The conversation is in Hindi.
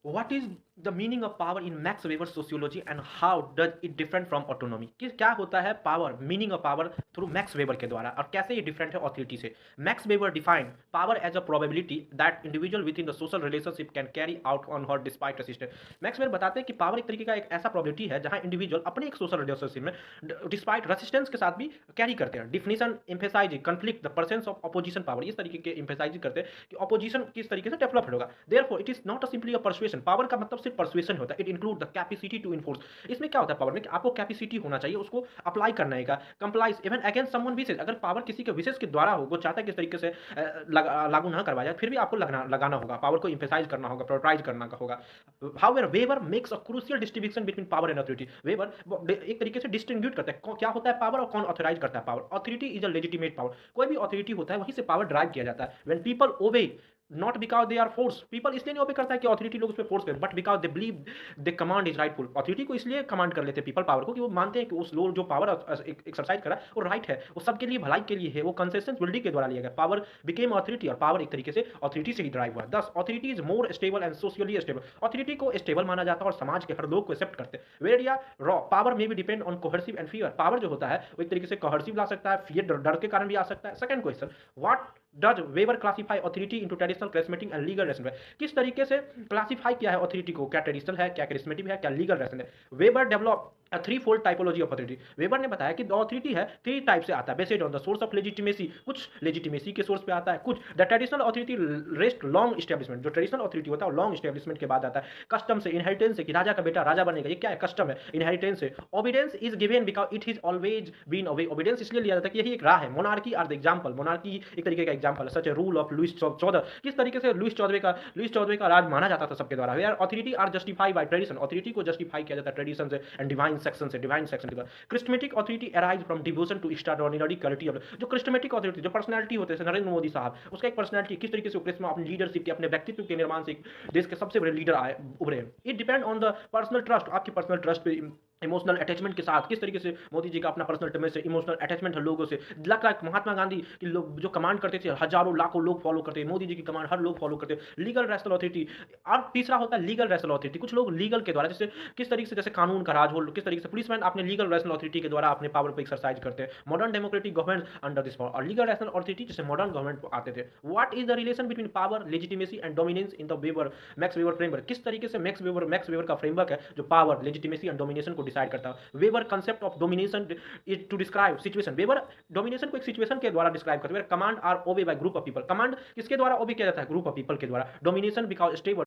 What is the meaning of power in Max Weber sociology and how does it different from autonomy? कि क्या होता है power, meaning of power through Max Weber के द्वारा, और कैसे ये डिफरेंट है ऑथोरिटी से? Max Weber defined power as a probability that individual within the social relationship can carry out on her despite resistance. Max Weber बताते हैं कि पावर एक तरीके का एक ऐसा प्रोबेबिलिटी है जहां इंडिविजुअल अपने एक सोशल रिलेशनशिप में डिस्पाइट रेसिस्टेंस के साथ भी कैरी करते हैं। Definition emphasize conflict the presence of opposition power, इस तरीके के एम्फेसाइज करते हैं कि अपोजिशन किस तरीके से डेवलप होगा। Therefore it is not a simply a persuasion. Power का मतलब सिर्फ परसुएशन होता है। It include the capacity to enforce. इसमें क्या होता है पावर में कि आपको कैपेसिटी होना चाहिए उसको अप्लाई करने का, कंप्लाइज इवन अगेंस्ट समवन विशेष। अगर पावर किसी के विशेष के द्वारा हो, वो चाहता है किस तरीके से लागू ना करवाया जाए, फिर भी आपको लगाना होगा, पावर को इम्फेसाइज करना होगा, प्रायोरिटाइज करना होगा। However weber makes a crucial distribution between power and authority. Weber एक तरीके से डिस्ट्रीब्यूट करता है क्या होता है पावर और कौन ऑथराइज करता है power. Authority is a legitimate power. कोई भी अथॉरिटी होता है वहीं से पावर ड्राइव किया जाता है। When people obey not because they are force, people इसलिए नहीं ओबे करता है कि अथॉरिटी लोग उस पर फोर्स करें, but because they believe the command is rightful. Authority को इसलिए कमांड कर लेते हैं पीपल पावर को कि वो मानते हैं कि उस लोग जो पावर एक्सरसाइज करा वो राइट है, वो सबके लिए भलाई के लिए है, वो कंसेंसस बिल्डिंग के द्वारा लिया गया। पावर बिकेम अथॉरिटी, और पावर एक तरीके से अथॉरिटी से ही ड्राइव हुआ। दस authority is more stable and socially stable. Authority को स्टेबल माना जाता है और समाज के हर लोग को एक्सेप्ट करते हैं। वेर या रॉ पावर में भी depend on coercive and fear. Power जो होता है वो एक तरीके से कोहर्सिव ला सकता है, फियर डर के कारण भी आ सकता है। Second question, what does weber classify authority into traditional, charismatic and legal ration? किस तरीके से क्लासिफाई किया है अथॉरिटी को, क्या ट्रेडिशनल है, क्या करिस्मेटिक है, क्या लीगल रेशन है? Weber develop a three fold typology of authority. Weber ने बताया कि अथॉरिटी है थ्री टाइप से आता है based on the source of legitimacy. कुछ लेजिटिमेसी के सोर्स पे आता है, कुछ the traditional authority rest long establishment. जो ट्रेडिशनल अथॉरिटी होता है वो लॉन्ग स्टैब्लिशमेंट के बाद आता है। कस्टम से, इनहेरिटेंस से कि राजा का बेटा राजा बनेगा, ये क्या है, कस्टम है। इनहेरिटेंस से, obedience is given because it is always been away. Obedience इसलिए लिया जाता है कि यही एक राह है। Monarchy are the example, monarchy एक तरीके का एग्जांपल है। Such a rule of Louis 14। किस तरीके से लुइस 14 का राज माना जाता था सबके द्वारा। Where authority are justify by tradition, authority को जस्टिफाई किया जाता है ट्रेडिशन से एंड डिवाइन सेक्शन से, डिवाइन सेक्शन के द्वारा। Charismatic authority arise from devotion to extraordinary quality of. जो क्रिस्टमेटिक अथॉरिटी, जो पर्सनालिटी होते हैं नरेंद्र मोदी साहब, उसका एक पर्सनालिटी किस तरीके से क्रिस्मा अपनी लीडरशिप के, अपने व्यक्तित्व के निर्माण से देश के सबसे बड़े लीडर आए उभरे। It depend on the personal trust, आपकी पर्सनल ट्रस्ट पे, इमोशनल अटैचमेंट के साथ किस तरीके से मोदी जी का अपना पर्सनल टर्म से इमोशनल अटैचमेंट है लोगों से। लगता है महात्मा गांधी की लोग जो कमांड करते थे हजारों लाखों लोग फॉलो करते हैं, मोदी जी की कमांड हर लोग फॉलो करते हैं। Legal rational authority. और तीसरा होता है लीगल रैशनल अथॉरिटी। कुछ लोग लीगल के द्वारा, जैसे किस तरीके से, जैसे कानून का राज हो, किस तरीके से पुलिसमैन अपने लीगल रैशनल अथॉरिटी के द्वारा अपने पावर को एक्सरसाइज करते हैं। Modern democratic government under this power. और लीगल रैशनल अथॉरिटी जैसे मॉडर्न गवर्नमेंट आते थे। What is the relation between power, legitimacy and dominance in the Weber Max Weber framework? किस तरीके से मैक्स वेबर का फ्रेमवर्क है जो पावर, लेजिटिमेसी एंड डोमिनेशन को डिसाइड करता है। Weber concept of domination is to describe situation. Weber domination को एक सिचुएशन के द्वारा डिस्क्राइब करते हैं। Command are obey by group of people. Command किसके द्वारा ओबे किया जाता है? ग्रुप ऑफ पीपल के द्वारा। Domination because stable